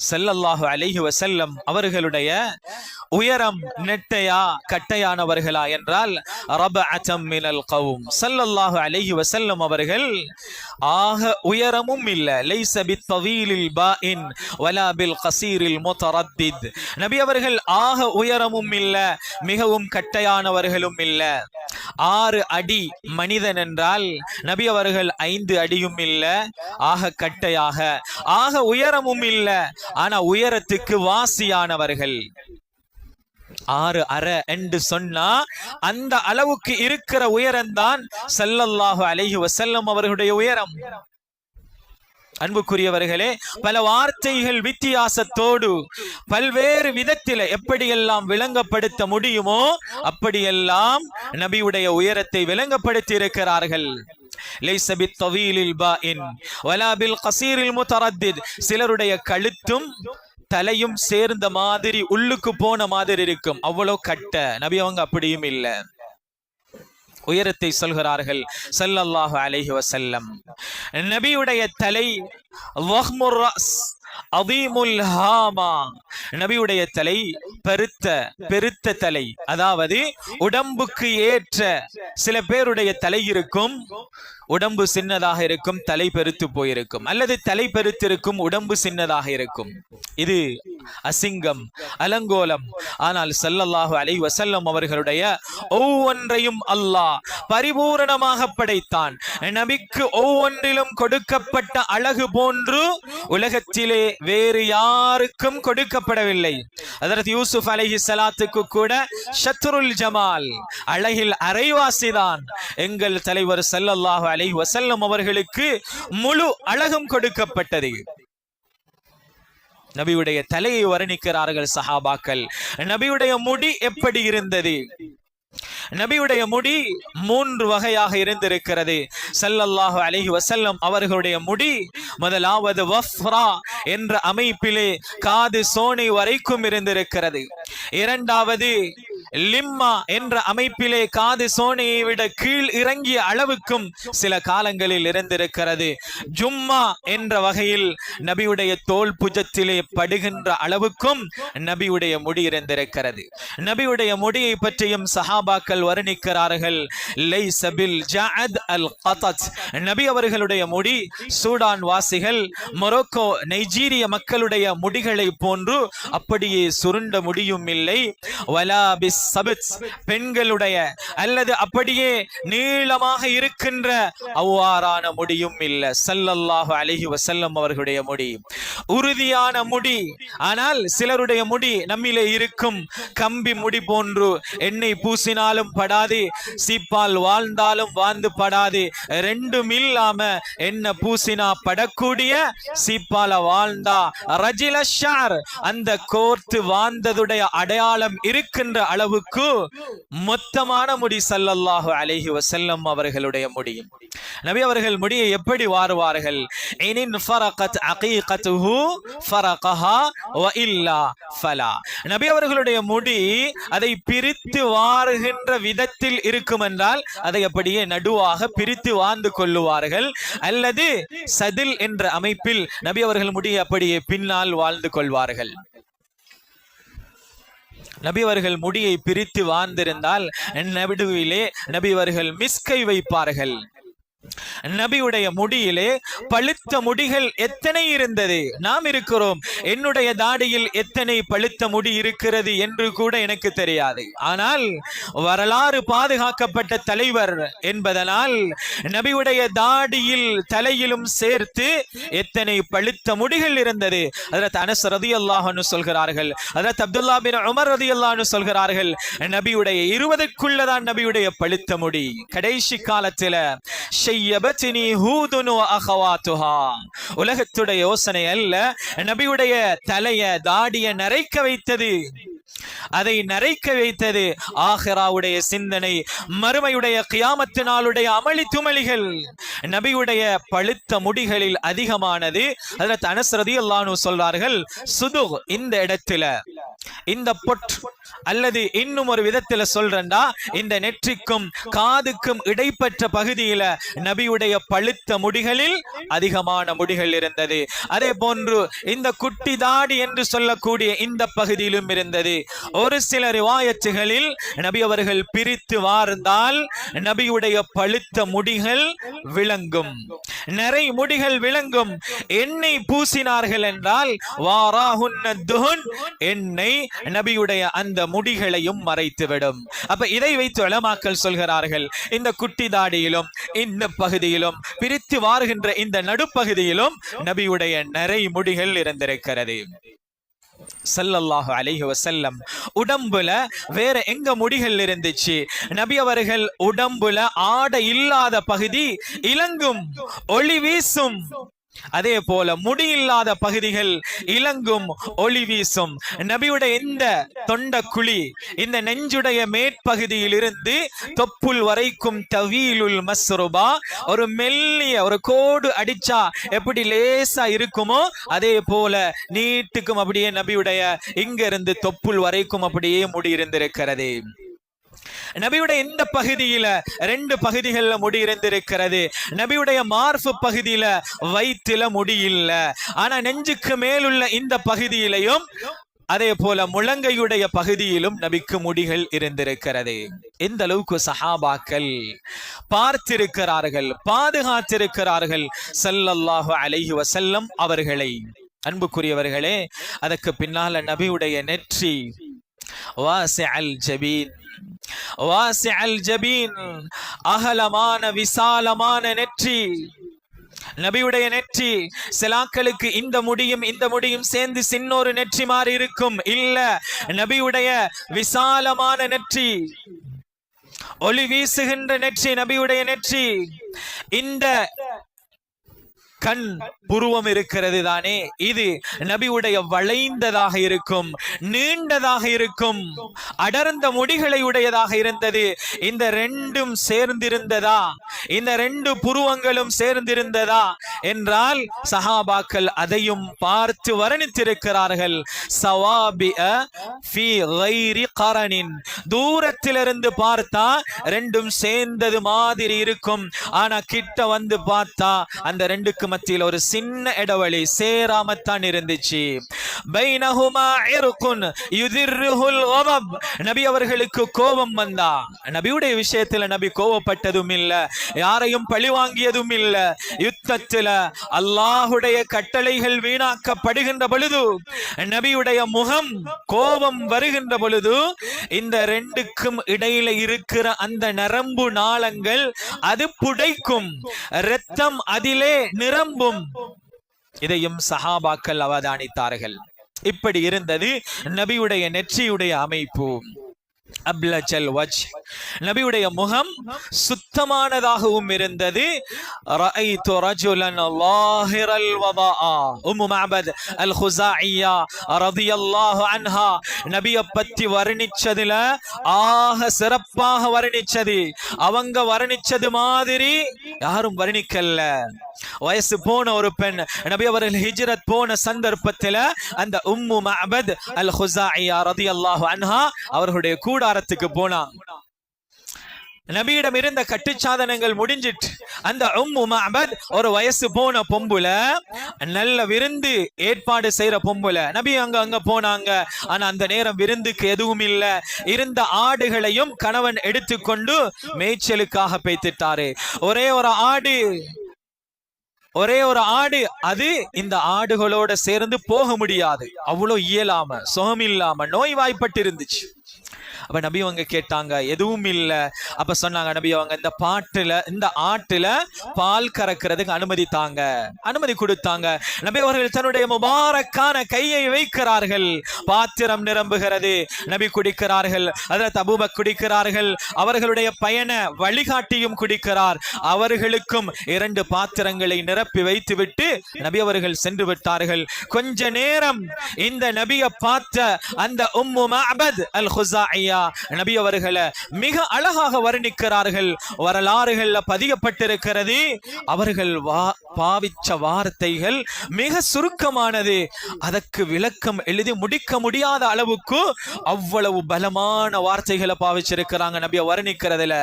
ஸல்லல்லாஹு அலைஹி வஸல்லம் அவர்களுடைய உயரம் நெட்டையா கட்டையானவர்களா என்றால் ரபஅத்தம் மினல் கௌம். ஸல்லல்லாஹு அலைஹி வஸல்லம் அவர்கள் ஆக உயரமும் இல்ல, லைஸ பித்தவீலில் பாஇன் வலா பில் கஸீரில் முத்தரத்தித். நபி அவர்கள் ஆக உயரமும் இல்ல, மிகவும் கட்டையானவர்களும் இல்ல. 6 அடி மனிதன் என்றால் நபி அவர்கள் 5 அடியும் இல்ல, ஆக கட்டையாக. ஆக உயரமும் இல்ல, ஆனா உயரத்துக்கு வாசியானவர்கள். 6 அரை என்று சொன்னா அந்த அளவுக்கு இருக்கிற உயரம்தான் ஸல்லல்லாஹு அலைஹி வஸல்லம் அவர்களுடைய உயரம். அன்புக்குரியவர்களே, பல வார்த்தைகள் வித்தியாசத்தோடு பல்வேறு விதத்தில் எப்படியெல்லாம் விளங்கப்படுத்த முடியுமோ அப்படியெல்லாம் நபியுடைய உயரத்தை விளங்கப்படுத்தி இருக்கிறார்கள். லைஸ பித்தவீலில் பாஇன் வலா பில் கஸீரில் முத்தரத்தித். சிலருடைய கழுத்தும் தலையும் சேர்ந்த மாதிரி உள்ளுக்கு போன மாதிரி இருக்கும், அவ்வளோ கட்ட. நபி அவங்க அப்படியும் இல்ல. உயரத்தை சொல்கிறார்கள் ஸல்லல்லாஹு அலைஹி வஸல்லம். நபியுடைய தலை வஹ்முர் ரஸ் அதீமுல் ஹாமா. நபியுடைய தலை பெருத்த தலை, அதாவது உடம்புக்கு ஏற்ற. சில பேருடைய தலை இருக்கும், உடம்பு சின்னதாக இருக்கும், தலை பெருத்து போயிருக்கும், அல்லது தலை பெருத்திருக்கும், உடம்பு சின்னதாக இருக்கும். இது அசிங்கம், அலங்கோலம். ஆனால் ஸல்லல்லாஹு அலைஹி வஸல்லம் அவர்களுடைய ஒவ்வொன்றையும் அல்லாஹ் பரிபூரணமாக படைத்தான். நபிக்கு ஒவ்வொன்றிலும் கொடுக்கப்பட்ட அழகு போன்று உலகத்திலே வேறு யாருக்கும் கொடுக்கப்படவில்லை. ஹஜ்ரத் யூசுப் அலைஹிஸ்ஸலாத்துக்கு கூட ஷத்ருல் ஜமால், அழகில் அரைவாசிதான். எங்கள் தலைவர் ஸல்லல்லாஹு அலைஹி வஸல்லம் அவர்களுக்கு முழு அழகும் கொடுக்கப்பட்டது. நபியுடைய தலையை வர்ணிக்கிறார்கள் சஹாபாக்கள். நபியுடைய முடி எப்படி இருந்தது? நபியுடைய முடி 3 வகையாக இருந்திருக்கிறது. ஸல்லல்லாஹு அலைஹி வஸல்லம் அவர்களுடைய முடி முதலாவது வஃப்ரா என்ற அமைப்பிலே காது சோனை வரைக்கும் இருந்திருக்கிறது. இரண்டாவது லிம்மா என்ற அமைப்பிலே காது சோனையை விட கீழ் இறங்கிய அளவுக்கும் சில காலங்களில் இருந்திருக்கிறது. ஜும்மா என்ற வகையில் நபியுடைய தோல் புஜத்திலே படுகின்ற அளவுக்கும் நபியுடைய முடி இருந்திருக்கிறது. நபியுடைய முடியை பற்றியும் சஹாபாக்கள் வர்ணிக்கிறார்கள். லைஸ பில் ஜஅத் அல் கதத். நபி அவர்களுடைய முடி சூடான் வாசிகள், மொரோக்கோ, நைஜீரிய மக்களுடைய முடிகளை போன்று அப்படியே சுருண்ட முடியும் இல்லை. வலா பிஸ் சபத். பெண்களுடைய அல்லது அப்படியே நீளமாக இருக்கின்ற அவ்வாறான முடியும் இல்ல. ஸல்லல்லாஹு அலைஹி வஸல்லம் அவர்களுடைய முடி உறுதியான முடி. ஆனால் சிலருடைய முடி நம்மிலே இருக்கும் கம்பி முடி போன்று, எண்ணெய் பூசினாலும் படாது, சீப்பால் வாழ்ந்தாலும் வாழ்ந்து படாது. ரெண்டும் இல்லாம என்ன பூசினா படக்கூடிய, சீப்பால வாழ்ந்தா ரஜில ஷார், அந்த கோர்த்து வாழ்ந்ததுடைய அடையாளம் இருக்கின்ற அளவுக்கு மொத்தமான முடி ஸல்லல்லாஹு அலைஹி வஸல்லம் அவர்களுடைய முடி. நபி அவர்கள் முடியை எப்படி வாருவார்கள்? இனின் ஃபரகத் அகீகத்துஹு ஃபரகஹா வ இல்லா ஃபலா. நபி அவர்களுடைய முடி அதை பிரித்து வாருகின்ற விதத்தில் இருக்கும் என்றால் அதை அப்படியே நடுவாக பிரித்து வாழ்ந்து கொள்ளுவார்கள், அல்லது சதில் என்ற அமைப்பில் நபி அவர்கள் முடியை அப்படியே பின்னால் வாழ்ந்து கொள்வார்கள். நபி அவர்கள் முடியை பிரித்து வாழ்ந்திருந்தால் நடுவிலே நபி அவர்கள் மிஸ்கை வைப்பார்கள். நபியுடைய முடியிலே பழுத்த முடிகள் எத்தனை இருந்தது? நாம் இருக்கிறோம், என்னுடைய தாடியில் எத்தனை பழுத்த முடி இருக்கிறது என்று கூட எனக்கு தெரியாது. ஆனால் வரலாறு பாதுகாக்கப்பட்ட தலைவர் என்பதனால் நபியுடைய தாடியில் தலையிலும் சேர்த்து எத்தனை பழுத்த முடிகள் இருந்தது. ஹஜ்ரத் அனஸ் ரலியல்லாஹு அன்ஹு சொல்கிறார்கள், ஹஜ்ரத் அப்துல்லா பின் உமர் ரலியல்லாஹு அன்ஹு சொல்கிறார்கள், நபியுடைய 20க்குள்ளதான் நபியுடைய பழுத்த முடி. கடைசி காலத்தில் உலகத்துடைய யோசனை அல்ல, நபியுடைய தலைய தாடிய நரைக்க வைத்தது. அதை நரைக்க வைத்தது ஆகிராவுடைய சிந்தனை, மறுமையுடைய கியாமத்து நாளுடைய அமளி துமளிகள். நபியுடைய பழுத்த முடிகளில் அதிகமானது ஹஜ்ரத் அனஸ் ரலியல்லாஹு அன்ஹு சொல்றார்கள், சுதுக், இந்த இடத்துல இந்த பொட் அல்லது இன்னும் ஒரு விதத்துல சொல்றேன்டா, இந்த நெற்றிக்கும் காதுக்கும் இடைப்பட்ட பகுதியில நபியுடைய பழுத்த முடிகளில் அதிகமான முடிகள் இருந்தது. அதே போன்று இந்த குட்டி தாடி என்று சொல்லக்கூடிய இந்த பகுதியிலும் இருந்தது. ஒரு சில ரிவாயத்துகளில் நபி அவர்கள் பிரித்து வாழ்ந்தால் நபியுடைய பழுத்த முடிகள் விளங்கும், நிறை முடிகள் விளங்கும். எண்ணெய் பூசினார்கள் என்றால் எண்ணெய் நபியுடைய அந்த முடிகளையும் மறைத்துவிடும். அப்ப இதை வைத்து உலமாக்கள் சொல்கிறார்கள், இந்த குட்டி தாடியிலும் இந்த பகுதியிலும் பிரித்து வாருகின்ற இந்த நடுப்பகுதியிலும் நபியுடைய நிறை முடிகள் இருந்திருக்கிறது. ஸல்லல்லாஹு அலைஹி வஸல்லம் உடம்புல வேற எங்க முடிகள் இருந்துச்சு? நபி அவர்கள் உடம்புல ஆடை இல்லாத பகுதி இலங்கும், ஒளி வீசும். அதே போல முடி இல்லாத பகுதிகள் இலங்கும், ஒளி வீசும். நபியுடைய இந்த தொண்டக்குழி, இந்த நெஞ்சுடைய மேற்பகுதியில் இருந்து தொப்புள் வரைக்கும் தவீலுல் மஸ்ருபா, ஒரு மெல்லிய ஒரு கோடு அடிச்சா எப்படி லேசா இருக்குமோ அதே போல நீட்டுக்கும் அப்படியே நபியுடைய இங்க இருந்து தொப்புள் வரைக்கும் அப்படியே முடி இருந்திருக்கிறது. நபியுடைய இந்த பகுதியில 2 பகுதிகள்ல முடி இருந்திருக்கிறது. நபியுடைய மார்பு பகுதியில வயிற்றில முடி இல்ல, ஆனா நெஞ்சுக்கு மேலுள்ள இந்த பகுதியிலையும் அதே போல முழங்கையுடைய பகுதியிலும் நபிக்கு முடிகள் இருந்திருக்கிறது. இந்த அளவுக்கு சஹாபாக்கள் பார்த்திருக்கிறார்கள், பாதுகாத்திருக்கிறார்கள் ஸல்லல்லாஹு அலைஹி வஸல்லம் அவர்களை. அன்புக்குரியவர்களே, அதற்கு பின்னால நபியுடைய நெற்றி வாசிஅல் ஜபீன், வாசிஅல் ஜபீன், அகலமான விசாலமான நெற்றி. நபியுடைய நெற்றி சிலாக்களுக்கு இந்த முடியும் சேர்ந்து சின்னொரு நெற்றி மாறி இருக்கும். இல்ல, நபியுடைய விசாலமான நெற்றி, ஒளி வீசுகின்ற நெற்றி நபியுடைய நெற்றி. இந்த கண் புருவம் இருக்கிறது தானே, இது நபியுடைய வளைந்ததாக இருக்கும், நீண்டதாக இருக்கும், அடர்ந்த முடிகளை உடையதாக இருந்தது. இந்த 2ம் சேர்ந்திருந்ததா, இந்த 2 புருவங்களும் சேர்ந்திருந்ததா என்றால் சஹாபாக்கள் அதையும் பார்த்து வர்ணித்திருக்கிறார்கள். சவாபிஅ ஃபீ கைரி கரனின், தூரத்திலிருந்து பார்த்தா 2ம் சேர்ந்தது மாதிரி இருக்கும், ஆனா கிட்ட வந்து பார்த்தா அந்த 2க்கு மத்தியில் ஒரு சின்ன இடைவெளி சேராமத்தான் இருந்துச்சு. பைனஹுமா இர்குன் யுதிர்ருஹுல் கதப், நபி அவர்களுக்கு கோபம் வந்தா, நபியுடைய விஷயத்துல நபி கோபப்பட்டதும் இல்ல, யாரையும் பழி வாங்கியதும் இல்ல. யுத்தத்துல அல்லாஹுடைய கட்டளைகள் வீணாக்கப்படுகின்ற பொழுது, நபியுடைய முகம் கோபம் வருகின்ற பொழுது, இந்த 2க்கும் இடையில இருக்கிற அந்த நரம்பு நாளங்கள் அது புடைக்கும், இரத்தம் அதிலே நிரம்பும். இதையும் சஹாபாக்கள் அவதானித்தார்கள். இப்படி இருந்தது நபியுடைய நெற்றியுடைய அமைப்பு. அப்லஜல் வஜ், நபியுடைய முகம் சுத்தமானதாகவும் இருந்தது. ரஅய்து ரஜுலன் லாஹிரல் வதாஆ, உம்மு மஅபத் அல் குஸாஇய்யா ரலியல்லாஹு அன்ஹா நபியை பத்தி வர்ணிச்சதுல ஆக சிறப்பாக வர்ணிச்சது, அவங்க வர்ணிச்சது மாதிரி யாரும் வர்ணிக்கல. வயசு போன ஒரு பெண், நபி அவர்கள் ஹிஜ்ரத் போன சந்தர்ப்பத்தில் அந்த உம்மு மஅபத் அல் குஸாஇய்யா ரலியல்லாஹு அன்ஹா அவர்களுடைய கூடாரத்துக்கு போனாங்க. நபியிடம் இருந்த கட்டுச்சாதனங்கள் முடிஞ்சிட்டு அந்த உம்மு மஅபத் ஒரு வயசு போன பொம்புல, நல்ல விருந்து ஏற்பாடு செய்யற பொம்புல. நபி அங்க போனாங்க. ஆனா அந்த நேரம் விருந்துக்கு எதுவும் இல்ல. இருந்த ஆடுகளையும் கணவன் எடுத்துக்கொண்டு மேய்ச்சலுக்காக பேய்த்திட்டாரு. ஒரே ஒரு ஆடு, அது இந்த ஆடுகளோட சேர்ந்து போக முடியாது, அவ்வளவு இயலாம, சுகம் இல்லாம, நோய் வாய்ப்பட்டு இருந்துச்சு. அப்ப நபி அவங்க கேட்டாங்க, எதுவும் இல்ல. அப்ப சொன்னாங்க நபி அவங்க, இந்த ஆட்டுல பால் கறக்கிறதுக்கு அனுமதி கொடுத்தாங்க. நபி அவர்கள் தன்னுடைய முபாரக்கான கையை வைக்கிறார்கள், பாத்திரம் நிரம்புகிறது, நபி குடிக்கிறார்கள், ஹஜ்ரத் அபூபக்கர் குடிக்கிறார்கள், அவர்களுடைய பயண வழிகாட்டியும் குடிக்கிறார். அவர்களுக்கும் 2 பாத்திரங்களை நிரப்பி வைத்துவிட்டு நபி அவர்கள் சென்று விட்டார்கள். கொஞ்ச நேரம் இந்த நபியை பார்த்த அந்த உம்மு மஅபத் அல் குஸாஇய்யா யஹ்யா நபி அவர்களை மிக அழகாக வர்ணிக்கிறார்கள். வரலாறுகள்ல பதியப்பட்டிருக்கிறது. அவர்கள் பாவிச்ச வார்த்தைகள் மிக சுருக்கமானது. அதற்கு விளக்கம் எழுதி முடிக்க முடியாத அளவுக்கு அவ்வளவு பலமான வார்த்தைகளை பாவிச்சிருக்கிறாங்க நபியை வர்ணிக்கிறதுல.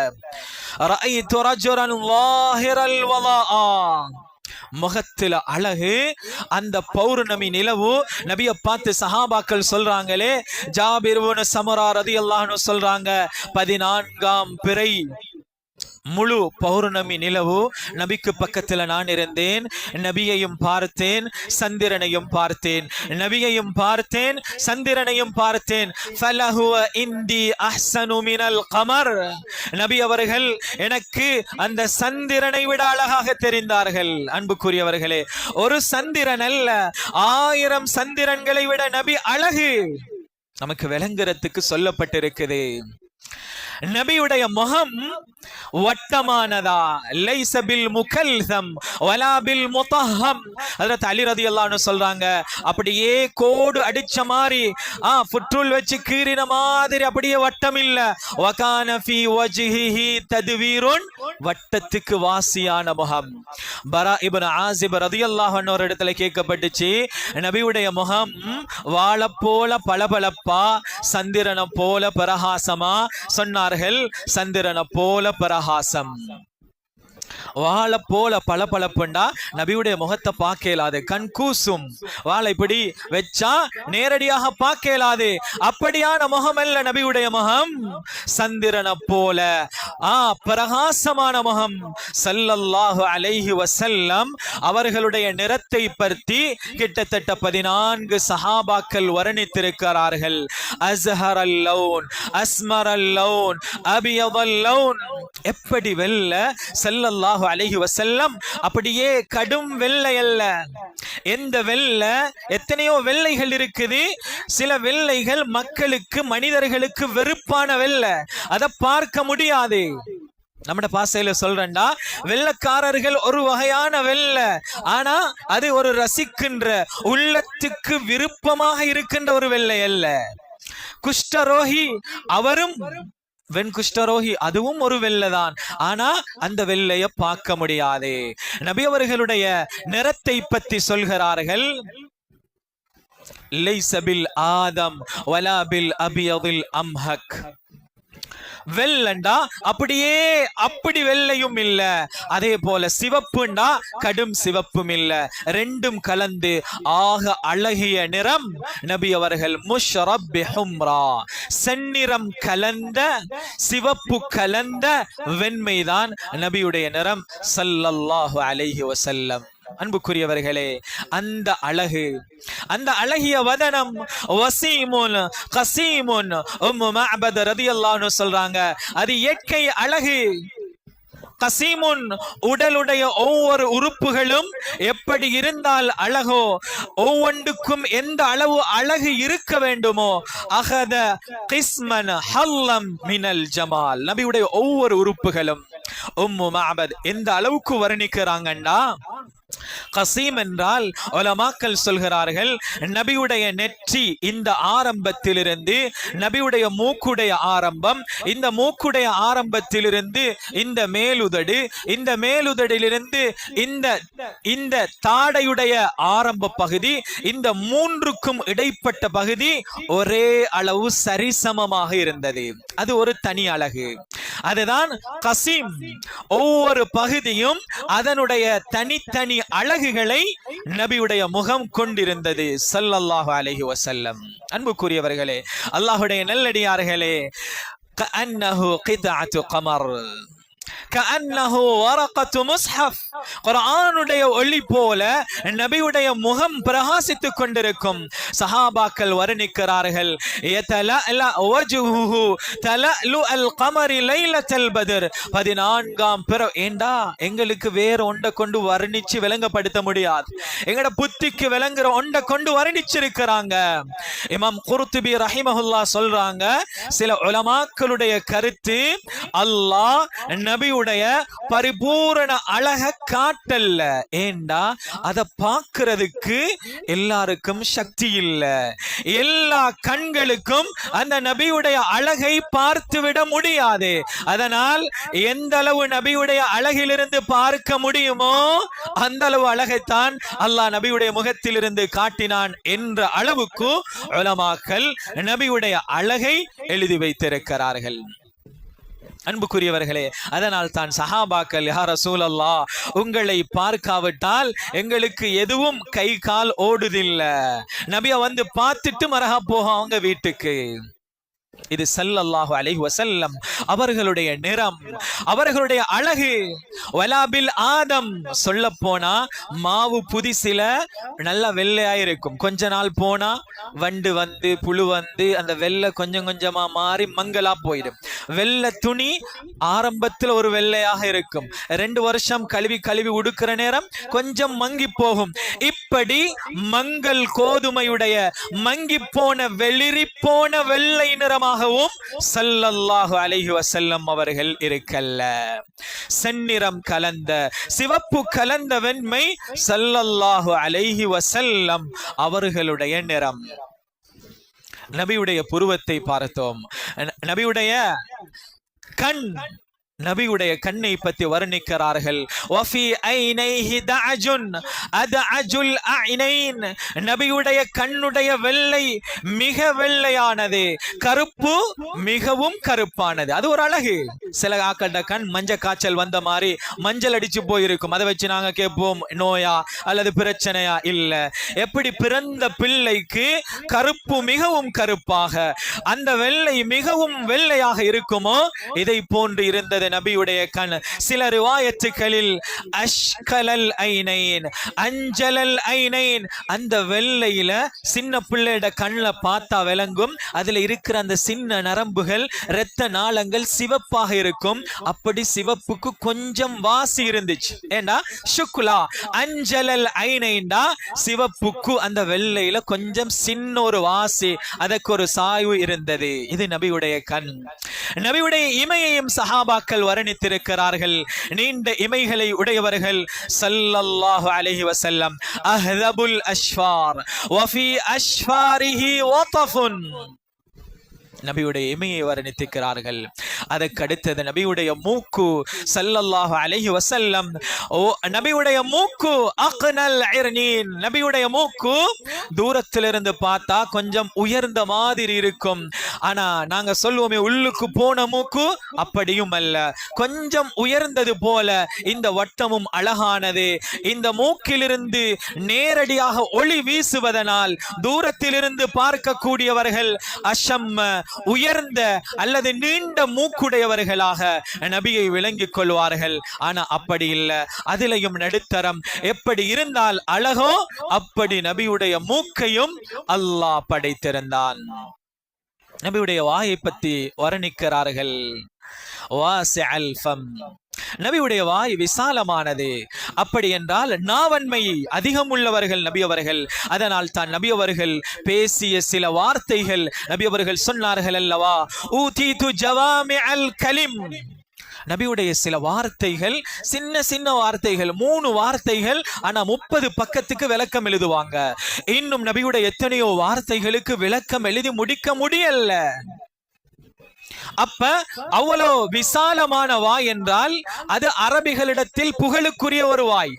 ரஅய்து ரஜுலன் லாஹிரல் வலாஆ, முகத்துல அழகு. அந்த பௌர்ணமி நிலவு நபியை பார்த்து சஹாபாக்கள் சொல்றாங்களே, ஜாபிர் இப்னு சமரா ரலியல்லாஹு அன்ஹு சொல்றாங்க, 14ஆம் பிறை முழு பௌர்ணமி நிலவு நபிக்கு பக்கத்துல நான் இருந்தேன். நபியையும் பார்த்தேன், சந்திரனையும் பார்த்தேன். நபியையும் பார்த்தேன், சந்திரனையும் பார்த்தேன். ஃபலஹுவ இந்தி அஹ்ஸனு மினல் கமர், நபி அவர்கள் எனக்கு அந்த சந்திரனை விட அழகாக தெரிந்தார்கள். அன்புக்குரியவர்களே, ஒரு சந்திரன் அல்ல, 1000 சந்திரன்களை விட நபி அழகு நமக்கு விளங்குறதுக்கு சொல்லப்பட்டிருக்குது. நபியுடைய முகம் வட்டமானதா, லைஸ பில் முகல்ஸம் வலா பில் முத்தஹம். ஹஜ்ரத் அலி ரலியல்லாஹு அன்ஹு சொல்றாங்க, அப்படியே கோடு அடிச்ச மாதிரி, புற்றுல் வச்சு கீறின மாதிரி அப்படியே வட்டம் இல்ல. வகான ஃபீ வஜ்ஹிஹி தத்வீருன், வட்டத்துக்கு வாசியான முகம். பரா இப்னு ஆஸிப் ரலியல்லாஹு அன்ஹு ஒரு இடத்துல கேட்கப்பட்டுச்சு, நபியுடைய முகம் வாளை போல பளபளப்பா, சந்திரனை போல பிரகாசமா. சொன்னார்கள், சந்திரனை போல பிரகாசம். வாழை போல பளபளப்புண்டா நபியுடைய முகத்தை பார்க்கலாது. கண் கூசும், வாழை இப்படி வச்சா நேரடியாக பார்க்கலாது. அப்படியான முகம் அல்ல நபியுடைய முகம், சந்திரனை போல பிரகாசமான முகம். ஸல்லல்லாஹு அலைஹி வஸல்லம் அவர்களுடைய நிறத்தை பற்றி கிட்டத்தட்ட 14 சஹாபாக்கள் வர்ணித்திருக்கிறார்கள். அஸ்ஹரல் லௌன், அஸ்மரல் லௌன், அபியதல் லௌன். எப்படி வெள்ள ஸல்லல்லாஹு அலைஹி வஸல்லம் அப்படியே கடும் வெள்ளை அல்ல. எந்த வெள்ளை, எத்தனையோ வெள்ளைகள் இருக்குது. சில வெள்ளைகள் மக்களுக்கு, மனிதர்களுக்கு வெறுப்பான வெள்ளை, அதை பார்க்க முடியாது. நம்ம பாசையில சொல்றேன்டா, வெள்ளக்காரர்கள் ஒரு வகையான வெள்ளை, ஆனா அது ஒரு ரசிக்கின்ற, உள்ளத்துக்கு விருப்பமாக இருக்கின்ற ஒரு வெள்ளை அல்ல. குஷ்டரோகி அவரும் வெண்குஷ்டரோகி, அதுவும் ஒரு வெள்ளைதான், ஆனா அந்த வெள்ளைய பார்க்க முடியாது. நபி அவர்களுடைய நிறத்தை பற்றி சொல்கிறார்கள், லைஸ பில் ஆதம் வலா பில் அபியதில் அம்ஹக். வெள்ளண்டா அப்படியே அப்படி வெள்ளையும் இல்ல, அதே போல சிவப்புண்டா கடும் சிவப்பும் இல்ல, ரெண்டும் கலந்து ஆக அழகிய நிறம் நபி அவர்கள். முஷ்ரப் பிஹும்ரா, செந்நிறம் கலந்த, சிவப்பு கலந்த வெண்மைதான் நபியுடைய நிறம் ஸல்லல்லாஹு அலைஹி வஸல்லம். அன்புக்குரியவர்களே, அந்த அழகு, அந்த அழகிய வதனம், வசீமுன் கசீமுன். உம்மு மஅபத் ரலியல்லாஹு அன்ஹு சொல்றாங்க, அது இயற்கை அழகு. கசீமுன், உடலுடைய ஒவ்வொரு உறுப்புகளும் எப்படி இருந்தால் அழகோ, ஒவ்வொன்றுக்கும் எந்த அளவு அழகு இருக்க வேண்டுமோ, அகத கிஸ்மன் ஹல்லம் மினல் ஜமால். நபியுடைய ஒவ்வொரு உறுப்புகளும் உம்மு மஅபத் எந்த அளவுக்கு வர்ணிக்கிறாங்கன்னா, கசீம் என்றால் உலமாக்கள் சொல்கிறார்கள், நபியுடைய நெற்றி இந்த ஆரம்பத்திலிருந்து, நபியுடைய மூக்குடைய ஆரம்பம், இந்த மூக்குடைய ஆரம்பத்திலிருந்து இந்த மேலுதடு, இந்த மேலுதடிலிருந்து இந்த தாடையுடைய ஆரம்ப பகுதி, இந்த மூன்றுக்கும் இடைப்பட்ட பகுதி ஒரே அளவு சரிசமமாக இருந்தது. அது ஒரு தனி அழகு, அதுதான் கசீம். ஒவ்வொரு பகுதியும் அதனுடைய தனித்தனி அழகுகளை நபியுடைய முகம் கொண்டிருந்தது ஸல்லல்லாஹு அலைஹி வஸல்லம். அன்புக்குரியவர்களே, அல்லாஹ்வுடைய நல்லடியார்களே, கஅன்னஹு கித்அத்து கமர், கஅன்னஹு வரகத்து முஸ்ஹஃப். குர்ஆனுடைய ஒளி போல நபியுடைய முகம் பிரகாசித்துக் கொண்டிருக்கும். சஹாபாக்கள் வர்ணிக்கிறார்கள், யதலஅல வஜ்ஹுஹு தலஅலு அல் கமரி லைலத்தல் பத்ர். 14ஆம் பிறை. ஏண்டா எங்களுக்கு வேற ஒன்றை கொண்டு வர்ணிச்சு விளங்கப்படுத்த முடியாது, எங்கட புத்திக்கு விளங்குற ஒன்றை கொண்டு வர்ணிச்சிருக்கிறாங்க. இமாம் குர்துபி ரஹிமஹுல்லாஹ் சொல்றாங்க, சில உலமாக்களுடைய கருத்து, அல்லாஹ் நபியுடைய பரிபூரண அழக காட்டல்ல. ஏண்டா அத பார்க்கிறதுக்கு எல்லாருக்கும் சக்தி இல்ல. எல்லா கண்களுக்கும் அந்த நபியுடைய அழகை பார்த்துவிட முடியாது. அதனால் எந்த அளவு நபியுடைய அழகிலிருந்து பார்க்க முடியுமோ அந்த அளவு அழகைத்தான் அல்லாஹ் நபியுடைய முகத்திலிருந்து காட்டினான் என்ற அளவுக்கு உலமாக்கள் நபியுடைய அழகை எழுதி வைத்திருக்கிறார்கள். அன்புக்குரியவர்களே, அதனால் தான் சஹாபாக்கள், யா ரசூலல்லாஹ், உங்களை பார்க்காவிட்டால் எங்களுக்கு எதுவும் கை கால் ஓடுதில்ல. நபியை வந்து பார்த்துட்டு மரஹா போகும் அவங்க வீட்டுக்கு. இது ஸல்லல்லாஹு அலைஹி வஸல்லம் அவர்களுடைய நிறம், அவர்களுடைய அழகு. வலாபில் ஆதம், சொல்ல போனா மாவு புதிசில நல்லா வெள்ளையாயிருக்கும். கொஞ்ச நாள் போனா வண்டு வந்து புழு வந்து அந்த வெள்ளை கொஞ்சம் கொஞ்சமா மாறி மங்களா போயிடும். வெள்ளை துணி ஆரம்பத்தில் ஒரு வெள்ளையாக இருக்கும். 2 வருஷம் கழுவி கழுவி உடுக்கிற நேரம் கொஞ்சம் மங்கி போகும். இப்படி மங்கள் கோதுமையுடைய மங்கி போன வெளிரி போன வெள்ளை நிறமாகவும் ஸல்லல்லாஹு அலைஹி வஸல்லம் அவர்கள் இருக்கல்ல. செந்நிறம் கலந்த சிவப்பு கலந்த வெண்மை ஸல்லல்லாஹு அலைஹி வஸல்லம் அவர்களுடைய நிறம். நபியுடைய புருவத்தை பார்த்தோம். நபியுடைய கண், நபியுடைய கண்ணை பற்றி வர்ணிக்கிறார்கள். வஃபி ஐனைஹி தஅஜுன் அதஅஜுல் ஐனைன், நபியுடைய கண்ணுடைய வெள்ளை மிக வெள்ளையானது, கருப்பு மிகவும் கருப்பானது. அது ஒரு அழகு. சில ஆக்கண்ட கண் மஞ்சள் காய்ச்சல் வந்த மாதிரி மஞ்சள் அடிச்சு போயிருக்கும். அதை வச்சு நாங்க கேட்போம் நோயா அல்லது பிரச்சனையா? இல்ல. எப்படி பிறந்த பிள்ளைக்கு கருப்பு மிகவும் கருப்பாக, அந்த வெள்ளை மிகவும் வெள்ளையாக இருக்குமோ, இதை போன்று இருந்தது நபியுடைய கண். சில ரிவாயத்துகளில் அஷ்கலல் ஐனைன், அஞ்சலல் ஐனைன், அந்த வெள்ளையில சின்ன பிள்ளையோட கண்ணில் பார்த்தா விளங்கும், அதுல இருக்கிற அந்த சின்ன நரம்புகள் இரத்த நாளங்கள் சிவப்பாக இருக்கும். அப்படி சிவப்புக்கு கொஞ்சம் வாசி இருந்துச்சு. ஏண்டா சுக்குலா அஞ்சலல் ஐனைன்டா சிவப்புக்கு அந்த வெள்ளையில கொஞ்சம் சின்ன ஒரு வாசி, அதற்கு ஒரு சாய்வு இருந்தது. இது நபியுடைய கண். நபியுடைய இமையையும் சஹாபாக்கள் வர்ணித்திருக்கிறார்கள். நீண்ட இமைகளை உடையவர்கள் ஸல்லல்லாஹு அலைஹி வஸல்லம். அஹ்தபுல் அஷ்ஃபார் வஃபி அஷ்ஃபாரிஹி வதஃபுன், நபியுடைய இமையை வர்ணித்திருக்கிறார்கள். அதற்கு அடுத்தது நபியுடைய மூக்கு ஸல்லல்லாஹு அலைஹி வஸல்லம். நபியுடைய மூக்கு அக்னல் இர்னீன், நபியுடைய மூக்கு தூரத்திலிருந்து பார்த்தா கொஞ்சம் உயர்ந்த மாதிரி இருக்கும். ஆனா நாங்க சொல்லுவோமே உள்ளுக்கு போன மூக்கு, அப்படியும் அல்ல, கொஞ்சம் உயர்ந்தது போல. இந்த வட்டமும் அழகானது. இந்த மூக்கிலிருந்து நேரடியாக ஒளி வீசுவதனால் தூரத்திலிருந்து பார்க்கக்கூடியவர்கள் அஷம்ம, உயர்ந்த அல்லது நீண்ட மூக்குடையவர்களாக நபியை விளங்கிக் கொள்வார்கள். ஆனா அப்படி இல்லை, அதிலையும் நடுத்தரம். எப்படி இருந்தால் அழகோ அப்படி நபியுடைய மூக்கையும் அல்லாஹ் படைத்திருந்தான். நபியுடைய வாயை பற்றி வர்ணிக்கிறார்கள். வாசிஅல் ஃபம், நபியுடைய வாய் விசாலமானது. அப்படி என்றால் நாவன்மை அதிகம் உள்ளவர்கள் நபி அவர்கள். அதனால் தான் நபி அவர்கள் பேசிய சில வார்த்தைகள், நபி அவர்கள் சொன்னார்கள் அல்லவா, ஊதீது ஜவாமிஅல் கலிம், நபியுடைய சில வார்த்தைகள் சின்ன சின்ன வார்த்தைகள், 3 வார்த்தைகள், ஆனா 30 பக்கத்துக்கு விளக்கம் எழுதுவாங்க. இன்னும் நபியுடைய எத்தனையோ வார்த்தைகளுக்கு விளக்கம் எழுதி முடிக்க முடியல. அப்ப அவ்வளோ விசாலமான வாய் என்றால் அது அரபிகளிடத்தில் புகழுக்குரிய ஒரு வாய்.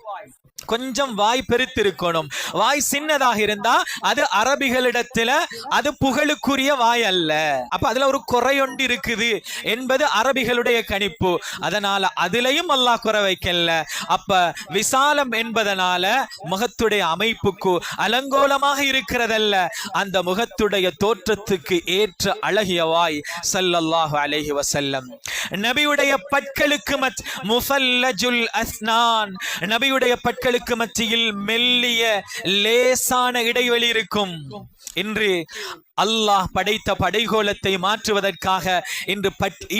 கொஞ்சம் வாய் பெருத்திருக்கணும். வாய் சின்னதாக இருந்தா அது அரபிகளிடத்துல அது புகழுக்குரிய வாய் அல்ல. அப்ப அதுல ஒரு குறையொண்டு இருக்குது என்பது அரபிகளுடைய கணிப்பு. அதனால அதுலயும் அல்லாஹ் குறை வைக்கல. அப்ப விசாலம் என்பதனால முகத்துடைய அமைப்புக்கு அலங்கோலமாக இருக்கிறதல்ல, அந்த முகத்துடைய தோற்றத்துக்கு ஏற்ற அழகிய வாய் ஸல்லல்லாஹு அலைஹி வஸல்லம். நபியுடைய பற்களுக்கு முஃபல்லஜுல் அஸ்னான், நபியுடைய பற்களுக்கு மத்தியில் மெல்லிய லேசான இடைவெளி இருக்கும். இன்று அல்லாஹ் படைத்த படைகோலத்தை மாற்றுவதற்காக இன்று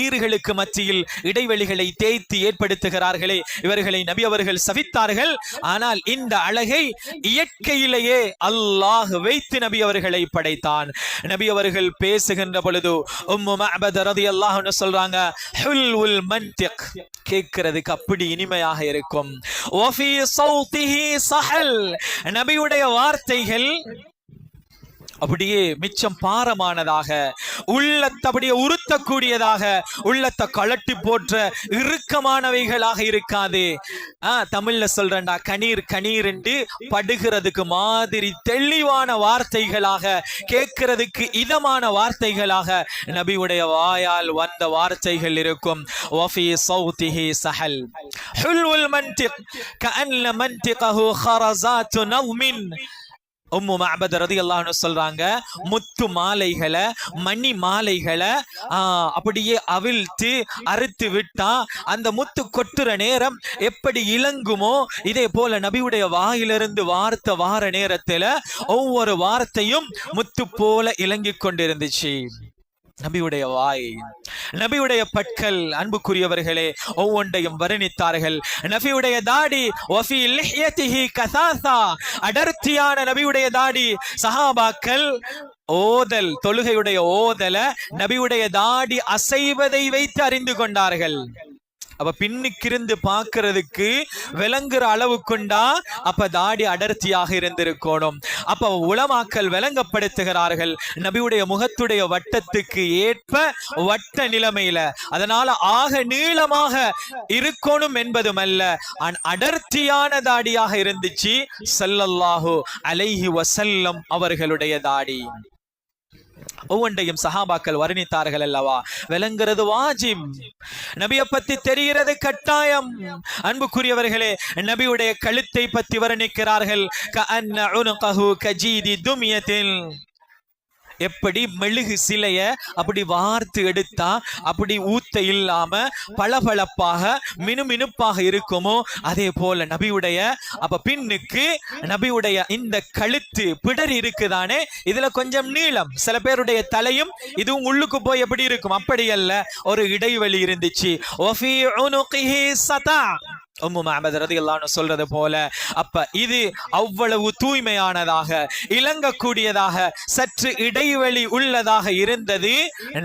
ஈர்களுக்கு மத்தியில் இடைவெளிகளை தேய்த்து ஏற்படுத்துகிறார்களே, இவர்களை நபி அவர்கள் சபித்தார்கள். ஆனால் இந்த அழகை இயற்கையிலேயே அல்லாஹ் வைத்து நபி அவர்களை படைத்தான். நபி அவர்கள் பேசுகின்ற பொழுது உம்மு மஅபத் ரலியல்லாஹு அன்ஹா சொல்றாங்க, ஹுல்வுல் மன்திக், கேட்கிறதுக்கு அப்படி இனிமையாக இருக்கும். வஃபி ஸௌதிஹி ஸஹல், நபியுடைய வார்த்தைகள் அப்படியே மிச்சம் பாரமானதாக, உள்ளத்தை அப்படியே உறுத்தக்கூடியதாக, உள்ளத்தை கலட்டி போற்ற இறுக்கமானவைகளாக இருக்காது. தமிழ்ல சொல்றேன்டா, கணீர் கணீர் என்று படுகிறதுக்கு மாதிரி தெளிவான வார்த்தைகளாக, கேட்கிறதுக்கு இதமான வார்த்தைகளாக நபியுடைய வாயால் வந்த வார்த்தைகள் இருக்கும். வஃபி ஸௌதிஹி ஸஹல் ஹுல்வுல் மன்திக் கஅன்ன மன்திகஹு ஹரஸாத்து நவ்மின். உம்மு மஅபத் ரலியல்லாஹு அன்ஹா சொல்றாங்க, முத்து மாலைகளை, மணி மாலைகளை அப்படியே அவிழ்த்து அறுத்து விட்டா அந்த முத்து கொட்டுற நேரம் எப்படி இலங்குமோ, இதே போல நபியுடைய வாயிலிருந்து வார்த்தை வார நேரத்துல ஒவ்வொரு வார்த்தையும் முத்து போல இலங்கிக் கொண்டிருந்துச்சு. நபியுடைய வாய், நபியுடைய பற்கள், அன்புக்குரியவர்களே, ஒவ்வொன்றையும் வர்ணித்தார்கள். நபியுடைய தாடி, வஃபி லிஹ்யதிஹி கஸாஸா, அடர்த்தியான நபியுடைய தாடி. சஹாபாக்கள் ஓதல், தொழுகையுடைய ஓதல நபியுடைய தாடி அசைவதை வைத்து அறிந்து கொண்டார்கள். அப்ப பின்னுக்கிருந்து பார்க்கிறதுக்கு விளங்குற அளவு கொண்டா அப்ப தாடி அடர்த்தியாக இருந்திருக்கணும். அப்ப உலமாக்கள் விளங்கப்படுத்துகிறார்கள், நபியுடைய முகத்துடைய வட்டத்துக்கு ஏற்ப வட்ட நிலைமையில, அதனால ஆக நீளமாக இருக்கணும் என்பதுமல்ல, அடர்த்தியான தாடியாக இருந்துச்சு ஸல்லல்லாஹு அலைஹி வஸல்லம் அவர்களுடைய தாடி. ஒவ்வொன்றையும் சஹாபாக்கள் வர்ணித்தார்கள் அல்லவா. விளங்குறது வாஜிப், நபியை பத்தி தெரிகிறது கட்டாயம். அன்புக்குரியவர்களே, நபியுடைய கழுத்தை பத்தி வர்ணிக்கிறார்கள். கஅன்ன உனுகஹு கஜீதி துமியத்தில், எப்படி மெழுகு சிலைய அப்படி வார்த்து எடுத்தா அப்படி ஊத்த இல்லாம பளபளப்பாக மினுமினுப்பாக இருக்குமோ, அதே போல நபியுடைய அப்ப பின்னுக்கு நபியுடைய இந்த கழுத்து பிடரி இருக்குதானே, இதுல கொஞ்சம் நீளம். சில பேருடைய தலையும் இதுவும் உள்ளுக்கு போய் எப்படி இருக்கும், அப்படி அல்ல, ஒரு இடைவெளி இருந்துச்சு. வஃபி உனுகிஹி ஸதா, உம்மு மஅபத் ரலியல்லாஹு அன்ஹா சொல்றது போல அப்ப இது அவ்வளவு தூய்மையானதாக, இலங்கக்கூடியதாக, சற்று இடைவெளி உள்ளதாக இருந்தது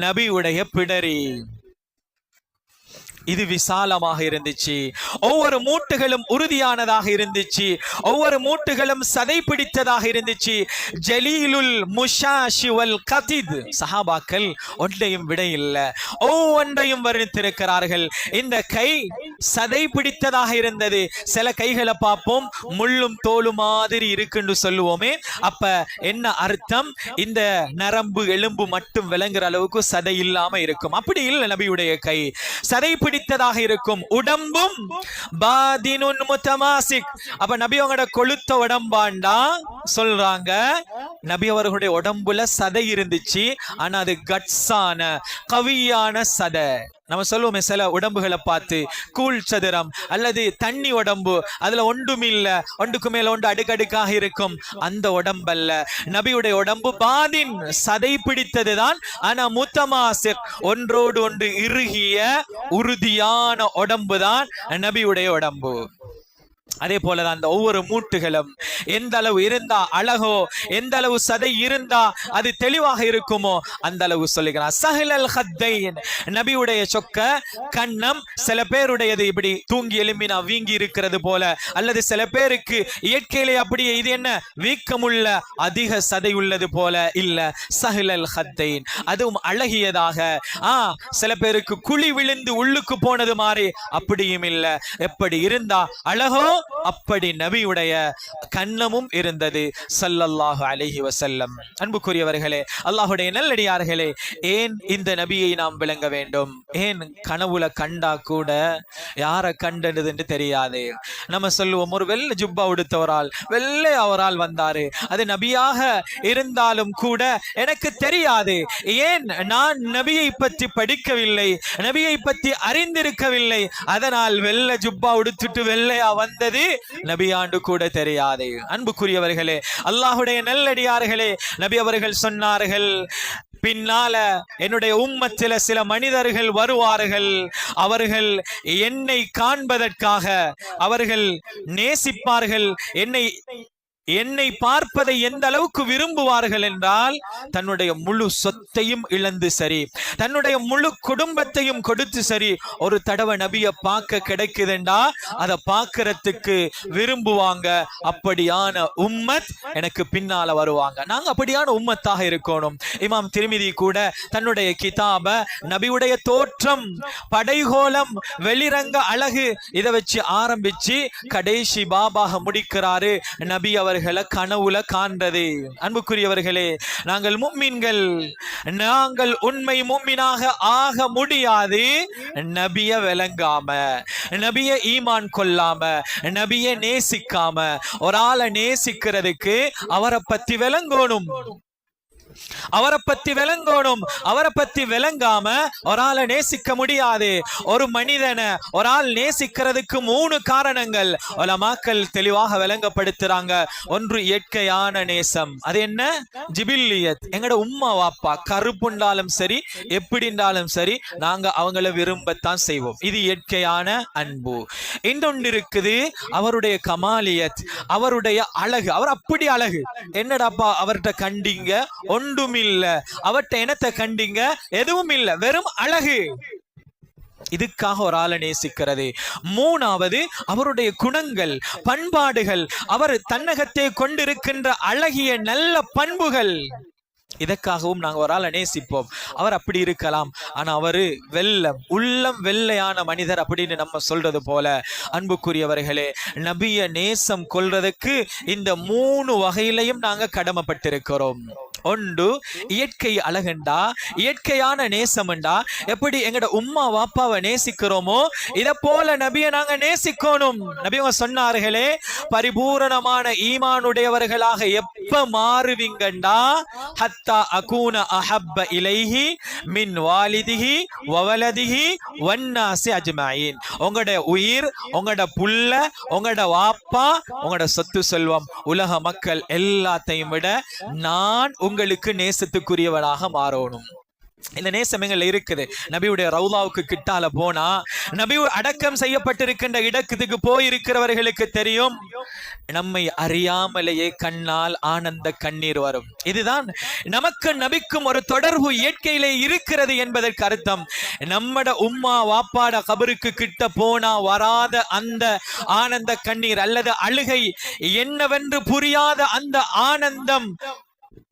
நபியுடைய பிடரி. இது விசாலமாக இருந்துச்சு. ஒவ்வொரு மூட்டுகளும் உறுதியானதாக இருந்துச்சு. ஒவ்வொரு மூட்டுகளும் சதை பிடித்ததாக இருந்துச்சு. ஜலீலுல் முஷாஷி வல் கதித், சஹாபாக்கள் ஒன்றையும் விட இல்லை, ஒவ்வொன்றையும் வர்ணித்திருக்கிறார்கள். இந்த கை சதை பிடித்ததாக இருந்தது. சில கைகளை பார்ப்போம் முள்ளும் தோலும் மாதிரி இருக்குன்னு சொல்லுவோமே, அப்ப என்ன அர்த்தம், இந்த நரம்பு எலும்பு மட்டும் விளங்குற அளவுக்கு சதை இல்லாம இருக்கும். அப்படி இல்லை நபியுடைய கை, சதை பிடித்ததாக இருக்கும். உடம்பும் பாதினுன் முத்தமாசிக், அப்ப நபி அவங்களோட கொளுத்த உடம்பாண்டா சொல்றாங்க. நபி அவர்களுடைய உடம்புல சதை இருந்துச்சு, ஆனா அது கட்ஸான கவியான சதை. நம்ம சொல்லுவோமே சில உடம்புகளை பார்த்து, கூழ் சதுரம் அல்லது தண்ணி உடம்பு, அதுல ஒன்றும் இல்ல, ஒன்றுக்கு மேல ஒன்று அடுக்கடுக்காக இருக்கும், அந்த உடம்பல்ல. நபியுடைய உடம்பு பாதின், சதை பிடித்ததுதான், ஆனா முத்தமாசிக், ஒன்றோடு ஒன்று இறுகிய உறுதியான உடம்பு தான் நபியுடைய உடம்பு. அதே போலதான் அந்த ஒவ்வொரு மூட்டுகளும் எந்த அளவு இருந்தா அழகோ, எந்த அளவு சதை இருந்தா அது தெளிவாக இருக்குமோ அந்த அளவு சொல்லுகிறார். சஹலல் ஹத்தைன், நபியுடைய சொக்க கண்ணம் சில பேருடையது இப்படி தூங்கி எலும்பினா வீங்கி இருக்கிறது போல, அல்லது சில பேருக்கு இயற்கையிலே அப்படியே இது என்ன வீக்கமுள்ள அதிக சதை உள்ளது போல இல்ல. சஹலல் ஹத்தைன், அதுவும் அழகியதாக. சில பேருக்கு குழி விழுந்து உள்ளுக்கு போனது மாதிரி அப்படியும் இல்ல. எப்படி இருந்தா அழகோ அப்படி நபியுடைய கண்ணமும் இருந்தது ஸல்லல்லாஹு அலைஹி வஸல்லம். அன்புக்குரியவர்களே, அல்லாஹ்வுடைய நல்லடியார்களே, ஏன் இந்த நபியை நாம் விளங்க வேண்டும்? ஏன் கனவுல கண்டா கூட யாரை கண்டது என்று தெரியாது. நம்ம சொல்லுவோம், ஒரு வெள்ளை ஜுப்பா உடுத்தவரால், வெள்ளை அவரால் வந்தாரு, அது நபியாக இருந்தாலும் கூட எனக்கு தெரியாது. ஏன்? நான் நபியை பற்றி படிக்கவில்லை, நபியை பற்றி அறிந்திருக்கவில்லை. அதனால் வெள்ளை ஜுப்பா உடுத்துட்டு வெள்ளையா வந்தது நபியாண்டு கூட தெரியாது. அன்புக்குரியவர்களே, அல்லாஹ்வுடைய நல்லடியார்களே, நபி அவர்கள் சொன்னார்கள், பின்னால என்னுடைய உம்மத்தில சில மனிதர்கள் வருவார்கள், அவர்கள் என்னை காண்பதற்காக அவர்கள் நேசிப்பார்கள், என்னை பார்ப்பதை எந்த அளவுக்கு விரும்புவார்கள் என்றால் தன்னுடைய முழு சொத்தையும் இழந்து சரி, தன்னுடைய முழு குடும்பத்தையும் கொடுத்து சரி, ஒரு தடவை நபியை பார்க்க கிடைக்குதுண்டா அதை பார்க்கறதுக்கு விரும்புவாங்க. அப்படியான உம்மத் எனக்கு பின்னால வருவாங்க. நாங்க அப்படியான உம்மத்தாக இருக்கணும். இமாம் திர்மிதி கூட தன்னுடைய கிதாப நபியுடைய தோற்றம், படைகோலம், வெளிரங்க அழகு இதை வச்சு ஆரம்பிச்சு கடைசி பாபாக முடிக்கிறாரு. நபி அவர்களை கனவுல காண்றது. அன்புக்குரியவர்களே, நாங்கள் முஃமின்கள், நாங்கள் உண்மை முஃமினாக ஆக முடியாது நபிய விளங்காம, நபிய ஈமான் கொள்ளாம, நபிய நேசிக்காம. ஒரு ஆளை நேசிக்கிறதுக்கு அவரை பத்தி விளங்கணும், அவரை பத்தி விளங்கணும். அவரை பத்தி விளங்காம ஒரு ஆளை நேசிக்க முடியாது. ஒரு மனிதனை ஒரு ஆள் நேசிக்கிறதுக்கு 3 காரணங்கள் உலமாக்கள் தெளிவாக விளங்கப்படுத்துறாங்க. ஒன்று இயற்கையான நேசம். அது என்ன? ஜிபில்லியத். எங்கட உம்மா வாப்பா கருப்புண்டாலும் சரி, எப்படிண்டாலும் சரி, நாங்க அவங்கள விரும்பத்தான் செய்வோம். இது இயற்கையான அன்பு. இன்னொன்று இருக்குது அவருடைய கமாலியத், அவருடைய அழகு. அவர் அப்படி அழகு. என்னடாப்பா அவர்கிட்ட கண்டீங்க? ஒன்றும் இல்ல. அவர்கிட்ட என்னத்தை கண்டீங்க? எதுவும் இல்ல, வெறும் அழகு. இதுக்காக ஒரு ஆளை நேசிக்கிறது. 3வது அவருடைய குணங்கள், பண்பாடுகள், அவர் தன்னகத்தை கொண்டிருக்கின்ற அழகிய நல்ல பண்புகள். இதற்காகவும் நாங்க ஒரு ஆளை நேசிப்போம். அவர் அப்படி இருக்கலாம், ஆனா அவரு வெள்ளம், உள்ளம் வெள்ளையான மனிதர் அப்படின்னு நம்ம சொல்றது போல, அன்புக்குரியவர்களே, நபிய நேசம் கொள்றதுக்கு இந்த 3 வகையிலையும் நாங்க கடமைப்பட்டிருக்கிறோம். ஒன்று இயற்கை அழகண்டா, இயற்கையான நேசம்ண்டா. எப்படி எங்கட உம்மா வாப்பாவை நேசிக்கிறோமோ இத போல நபியை நாங்க நேசிக்கணும். நபி அவங்க சொன்னார்களே, பரிபூரணமான ஈமானுடையவர்களாக எப்ப மாறுவீங்கண்டா, ஹத்தா அகூன அஹப்ப இலைஹி மின் வாலிதிஹி வவலதிஹி வன்னாசி அஜ்மஈன். உங்களோட உயிர், உங்களோட புள்ள, உங்களோட வாப்பா, உங்களோட சொத்து செல்வம், உலக மக்கள் எல்லாத்தையும் விட நான் உங்களுக்கு நேசத்துக்குரியவனாக மாறணும். இந்த நேசம் எங்கள்ல இருக்குது. நபியுடைய ரவுலாவுக்கு கிட்டால போனா, நபி அடக்கம் செய்யப்பட்டிருக்கின்ற இடத்துக்கு போயிருக்கிறவர்களுக்கு தெரியும், நம்மை அறியாமலேயே கண்ணால் ஆனந்த கண்ணீர் வரும். இதுதான் நமக்கு நபிக்கும் ஒரு தொடர்பு இயற்கையிலே இருக்கிறது என்பதற்கு அர்த்தம். நம்மட உம்மா வாப்பாட கபருக்கு கிட்ட போனா வராத அந்த ஆனந்த கண்ணீர் அல்லது அழுகை, என்னவென்று புரியாத அந்த ஆனந்தம்,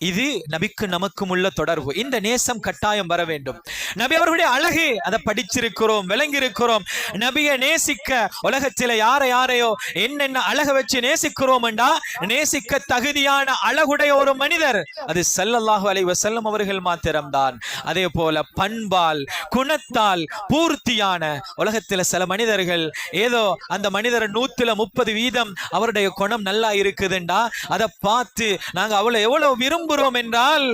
இது நபிக்கு நமக்கும் உள்ள தொடர்பு. இந்த நேசம் கட்டாயம் வர வேண்டும். நபி அவர்களுடைய அழகு, அதை படிச்சிருக்கிறோம், விளங்கி இருக்கிறோம். நபியை நேசிக்க உலகத்தில யாரையோ என்னென்ன அழக வச்சு நேசிக்கிறோம் என்றா, நேசிக்க தகுதியான அழகுடைய ஒரு மனிதர் அது ஸல்லல்லாஹு அலைஹி வஸல்லம் அவர்கள் மாத்திரம்தான். அதே போல பண்பால், குணத்தால் பூர்த்தியான, உலகத்தில் சில மனிதர்கள் ஏதோ அந்த மனிதர் 130% அவருடைய குணம் நல்லா இருக்குதுண்டா, அதை பார்த்து நாங்க அவளை எவ்வளவு விரும்புகிறோம் என்றால்,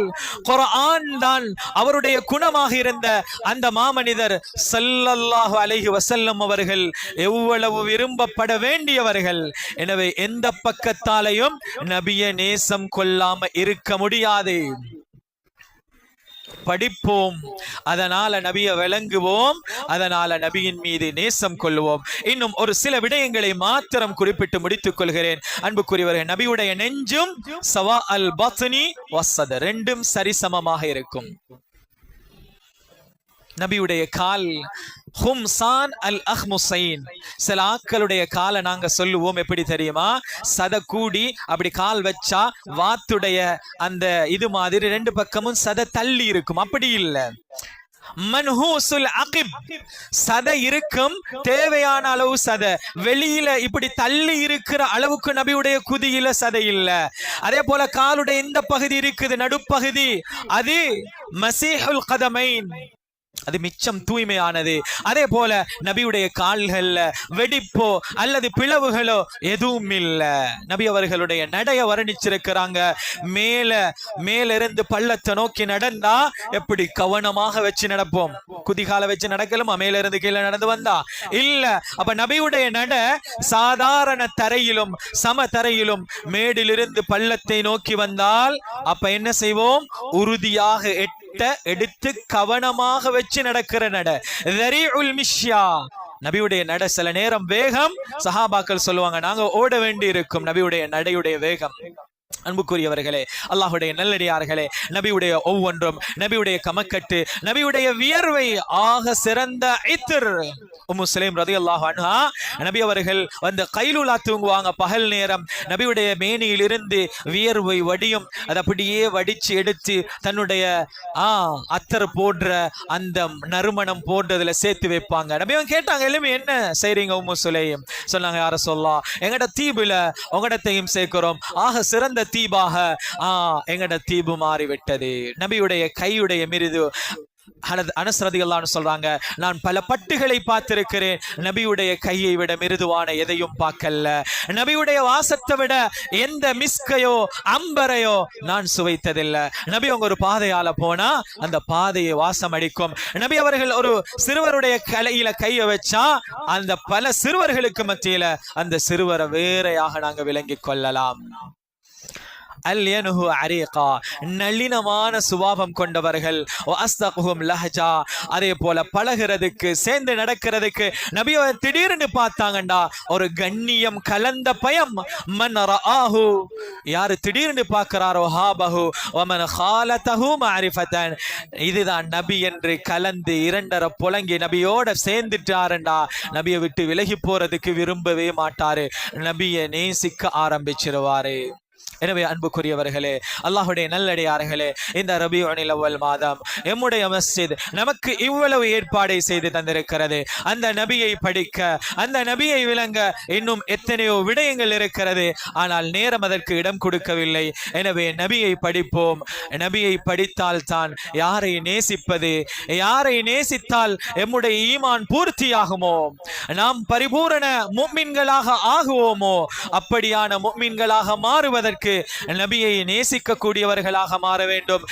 குர்ஆன் தான் அவருடைய குணமாக இருந்த அந்த மாமனிதர் ஸல்லல்லாஹு அலைஹி வஸல்லம் அவர்கள் எவ்வளவு விரும்பப்பட வேண்டியவர்கள். எனவே எந்த பக்கத்தாலையும் நபியை நேசம் கொள்ளாம இருக்க முடியாது. படிப்போம், அதனால நபியை விளங்குவோம், அதனால நபியின் மீது நேசம் கொள்வோம். இன்னும் ஒரு சில விடயங்களை மாத்திரம் குறிப்பிட்டு முடித்துக் கொள்கிறேன். அன்புக்குரியவர்கள், நபியுடைய நெஞ்சும் சவா அல் பத்னி வஸ்ஸத்ர், ரெண்டும் சரிசமமாக இருக்கும். நபியுடைய கால் ஹும்சான் அல் அஹ்முசைன். சில ஆக்களுடைய காலை நாங்க சொல்லுவோம், எப்படி தெரியுமா? சத கூடி அப்படி கால் வச்சா வாத்துடைய அந்த இது மாதிரி 2 பக்கமும் சத தள்ளி இருக்கும். அப்படி இல்லை, மன்ஹூசுல் அகிப், சத இருக்கும், தேவையான அளவு சத, வெளியில இப்படி தள்ளி இருக்கிற அளவுக்கு நபியுடைய குதியில சதை இல்ல. அதே போல காலுடைய இந்த பகுதி இருக்குது, நடுப்பகுதி, அது மசீஹுல் கதமைன், அது மிச்சம் தூய்மையானது. அதே போல நபியுடைய கால்கள்ல வெடிப்போ அல்லது பிளவுகளோ எதுவும் இல்ல. நபி அவர்களுடைய நடைய வர்ணிச்சிருக்கிறாங்க. மேலிருந்து பள்ளத்தை நோக்கி நடந்தா எப்படி கவனமாக வச்சு நடப்போம். குதிகால வச்சு நடக்கலுமா? மேல இருந்து கீழே நடந்து வந்தா இல்ல. அப்ப நபியுடைய நட சாதாரண தரையிலும் சம தரையிலும் மேடிலிருந்து பள்ளத்தை நோக்கி வந்தால் அப்ப என்ன செய்வோம்? உறுதியாக எடுத்து கவனமாக வச்சு நடக்கிற நட. நபியுடைய நட சில நேரம் வேகம். சஹாபாக்கள் சொல்லுவாங்க, நாங்க ஓட வேண்டி இருக்கும் நபியுடைய நடையுடைய வேகம். அன்புக்குரியவர்களே, அல்லாஹ்வுடைய நல்லடியார்களே, நபியுடைய ஒவ்வொன்றும், நபியுடைய கமக்கட்டு, நபியுடைய வியர்வை ஆக சிறந்த இத்ர். உம்மு சுலைம் ரலியல்லாஹு அன்ஹா நபி அவர்கள் வந்து கைலூலா தூங்குவாங்க பகல் நேரம். நபியுடைய மேனியில் இருந்து வியர்வை வடியும். அதை அப்படியே வடிச்சு எடுத்து தன்னுடைய அத்தர் போன்ற அந்த நறுமணம் போன்றதுல சேர்த்து வைப்பாங்க. நபி அவங்க கேட்டாங்க, எல்லாமே என்ன செய்றீங்க உம்மு சுலைம்? சொன்னாங்க, யார சொல்லலாம், எங்கட தீபுல உங்கடத்தையும் சேர்க்கிறோம். ஆக சிறந்த தீபாக எங்கட தீபு மாறிவிட்டது. நபியுடைய கையுடைய மிருது. அனஸ் ரலியல்லாஹு அன்ஹு சொல்றாங்க, நான் பல பட்டுகளை பார்த்திருக்கிறேன், நபியுடைய கையை விட மிருதுவான எதையும் பார்க்கல. நபியுடைய வாசத்தை விட எந்த மிஸ்கையோ அம்பரையோ நான் சுவைத்ததில்லை. நபி அவங்க ஒரு பாதையால போனா அந்த பாதையை வாசம் அடிக்கும். நபி அவர்கள் ஒரு சிறுவருடைய கையில கையை வச்சா அந்த பல சிறுவர்களுக்கு மத்தியில அந்த சிறுவரை வேறையாக நாங்க விளங்கிக் கொள்ளலாம். நளினமான சுபாவம் கொண்டவர்கள். அதே போல பழகிறதுக்கு, சேர்ந்து நடக்கிறதுக்கு நபி திடீர்னு பார்த்தாங்கண்டா ஒரு கண்ணியம் கலந்த பயம். யாரு திடீர்னு பார்க்கிறாரோ ஹாபஹு வமன் ஹாலதஹு மஅரிஃபதன், இதுதான் நபி என்று கலந்து இரண்டரை புலங்கி நபியோட சேர்ந்துட்டாருண்டா நபியை விட்டு விலகி போறதுக்கு விரும்பவே மாட்டாரு. நபியை நேசிக்க ஆரம்பிச்சிருவாரு. எனவே அன்புக்குரியவர்களே, அல்லாஹ்வுடைய நல்லடியார்களே, இந்த ரபியுல் அவ்வல் மாதம் எம்முடைய மஸ்ஜித் நமக்கு இவ்வளவு ஏற்பாடை செய்து தந்திருக்கிறது. அந்த நபியை படிக்க, அந்த நபியை விளங்க இன்னும் எத்தனையோ விடயங்கள் இருக்கிறது. ஆனால் நேரம் அதற்கு இடம் கொடுக்கவில்லை. எனவே நபியை படிப்போம். நபியை படித்தால் தான் யாரை நேசிப்பது, யாரை நேசித்தால் எம்முடைய ஈமான் பூர்த்தியாகுமோ, நாம் பரிபூரண முஃமின்களாக ஆகுவோமோ, அப்படியான முஃமின்களாக மாறுவதற்கு நபியை நேசிக்க கூடியவர்களாக மாற வேண்டும்.